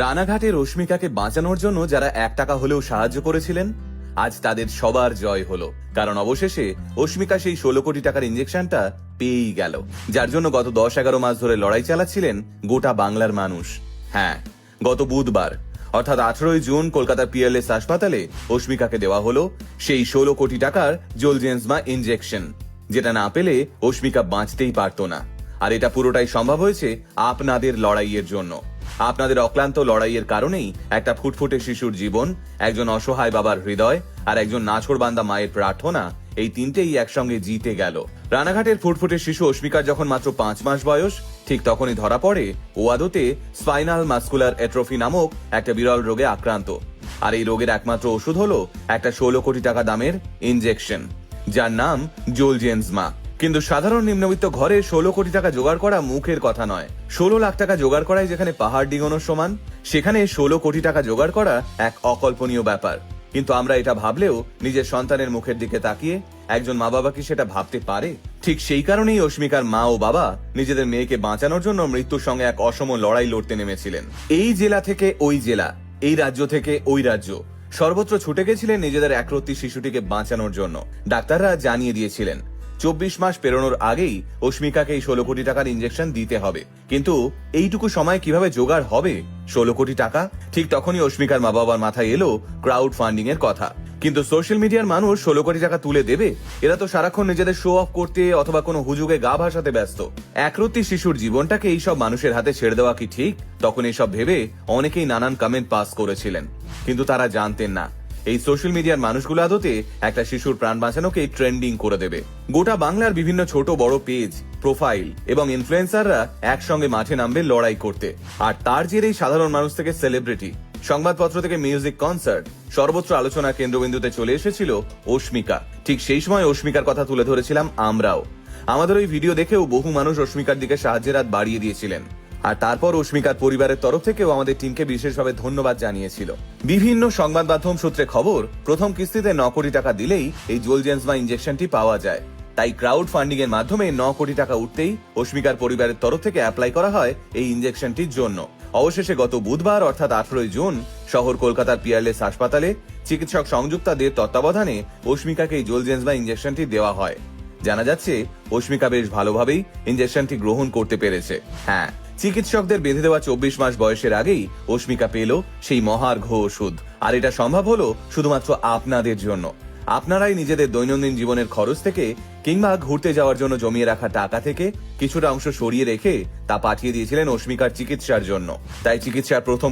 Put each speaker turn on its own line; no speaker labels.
রানাঘাটে রশ্মিকাকে বাঁচানোর জন্য যারা 1 টাকা হলেও সাহায্য করেছিলেন, আজ তাদের সবার জয় হলো। কারণ অবশেষে অস্মিকা সেই 16 কোটি টাকার ইঞ্জেকশনটা পেয়েই গেল, যার জন্য গত 10-11 মাস ধরে লড়াই চালাচ্ছিলেন গোটা বাংলার মানুষ। হ্যাঁ, গত বুধবার অর্থাৎ 18 জুন কলকাতার পিএলএস হাসপাতালে অস্মিকাকে দেওয়া হলো সেই 16 কোটি টাকার জোলজেন্সমা ইঞ্জেকশন, যেটা না পেলে অস্মিকা বাঁচতেই পারত না। আর এটা পুরোটাই সম্ভব হয়েছে আপনাদের লড়াইয়ের জন্য। আপনাদের অক্লান্ত লড়াইয়ের কারণেই একটা ফুটফুটে শিশুর জীবন, একজন অসহায় বাবার হৃদয় আর একজন নাছোড়বান্দা মায়ের প্রার্থনা, এই তিনটেই একসঙ্গে জিতে গেল। রানাঘাটের ফুটফুটে শিশু অস্মিকার যখন মাত্র 5 মাস বয়স, ঠিক তখনই ধরা পড়ে ও আদতে স্পাইনাল মাস্কুলার অ্যাট্রফি নামক একটা বিরল রোগে আক্রান্ত। আর এই রোগের একমাত্র ওষুধ হলো একটা 16 কোটি টাকা দামের ইনজেকশন, যার নাম জোলজেন্সমা। কিন্তু সাধারণ নিম্নবিত্ত ঘরে 16 কোটি টাকা জোগাড় করা মুখের কথা নয়। 16 লাখ টাকা জোগাড় করাই যেখানে পাহাড় ডিঙানোর সমান, সেখানে 16 কোটি টাকা জোগাড় করা এক অকল্পনীয় ব্যাপার। কিন্তু আমরা এটা ভাবলেও নিজের সন্তানের মুখের দিকে তাকিয়ে একজন মা বাবা কি সেটা ভাবতে পারে? ঠিক সেই কারণেই অস্মিকার মা ও বাবা নিজেদের মেয়েকে বাঁচানোর জন্য মৃত্যুর সঙ্গে এক অসম লড়াই লড়তে নেমেছিলেন। এই জেলা থেকে ওই জেলা, এই রাজ্য থেকে ওই রাজ্য, সর্বত্র ছুটে গেছিলেন নিজেদের একরত্তি শিশুটিকে বাঁচানোর জন্য। ডাক্তাররা জানিয়ে দিয়েছিলেন 24 মাস পেরোনোর আগেই অস্মিকাকে এই 16 কোটি টাকার ইঞ্জেকশন দিতে হবে। কিন্তু এইটুকু সময় কিভাবে জোগাড় হবে 16 কোটি টাকা? ঠিক তখনই অস্মিকার মা বাবার মাথায় এলো ক্রাউড ফান্ডিং এর কথা। কিন্তু সোশ্যাল মিডিয়ার মানুষ 16 কোটি টাকা তুলে দেবে? এরা তো সারাক্ষণ নিজেদের শো অফ করতে অথবা কোনো হুজুগে গা ভাসাতে ব্যস্ত। একরত্তি শিশুর জীবনটাকে এইসব মানুষের হাতে ছেড়ে দেওয়া কি ঠিক? তখন এসব ভেবে অনেকেই নানান কমেন্ট পাস করেছিলেন, কিন্তু তারা জানতেন না এই সোশ্যাল মিডিয়ার মানুষগুলো আদতে একটা শিশুর প্রাণ বাঁচানোকে ট্রেন্ডিং করে দেবে। গোটা বাংলার বিভিন্ন ছোট বড় পেজ, প্রোফাইল এবং ইনফ্লুয়েন্সাররা একসঙ্গে মাঠে নামবে লড়াই করতে। আর তার জেরেই সাধারণ মানুষ থেকে সেলিব্রিটি, সংবাদপত্র থেকে মিউজিক কনসার্ট, সর্বত্র আলোচনার কেন্দ্রবিন্দুতে চলে এসেছিল অস্মিকা। ঠিক সেই সময় অস্মিকার কথা তুলে ধরেছিলাম আমরাও। আমাদের ওই ভিডিও দেখেও বহু মানুষ অস্মিকার দিকে সাহায্যের হাত বাড়িয়ে দিয়েছিলেন। আর তারপর অস্মিকার পরিবারের তরফ থেকেও আমাদের টিমকে বিশেষভাবে ধন্যবাদ জানিয়েছিল। বিভিন্ন সংবাদ মাধ্যম সূত্রে খবর, প্রথম কিস্তিতে 9 কোটি টাকা দিলেই এই জোলজেন্সমা ইঞ্জেকশনটি পাওয়া যায়। তাই ক্রাউড ফান্ডিং এর মাধ্যমে 9 কোটি টাকা উঠতেই অস্মিকার পরিবারের তরফ থেকে অ্যাপ্লাই করা হয় এই ইঞ্জেকশনটির জন্য। অবশেষে গত বুধবার অর্থাৎ 18 জুন শহর কলকাতার পিয়ারলেস হাসপাতালে চিকিৎসক সংযুক্তা দের তত্ত্বাবধানে অস্মিকাকে এই জোলজেন্সমা ইঞ্জেকশনটি দেওয়া হয়। জানা যাচ্ছে অস্মিকা বেশ ভালোভাবেই ইঞ্জেকশনটি গ্রহণ করতে পেরেছে। হ্যাঁ, চিকিৎসকদের বেঁধে দেওয়া 24 মাস বয়সের আগেই অস্মিকা পেল সেই মহার্ঘ ওষুধ। আর এটা সম্ভব হলো শুধুমাত্র আপনাদের জন্য। আপনারাই নিজেদের দৈনন্দিন জীবনের খরচ থেকে কিংবা ঘুরতে যাওয়ার জন্য জমিয়ে রাখা টাকা থেকে কিছুটা অংশ সরিয়ে রেখে তা পাঠিয়ে দিয়েছিলেন অস্মিকার চিকিৎসার জন্য। তাই চিকিৎসার প্রথম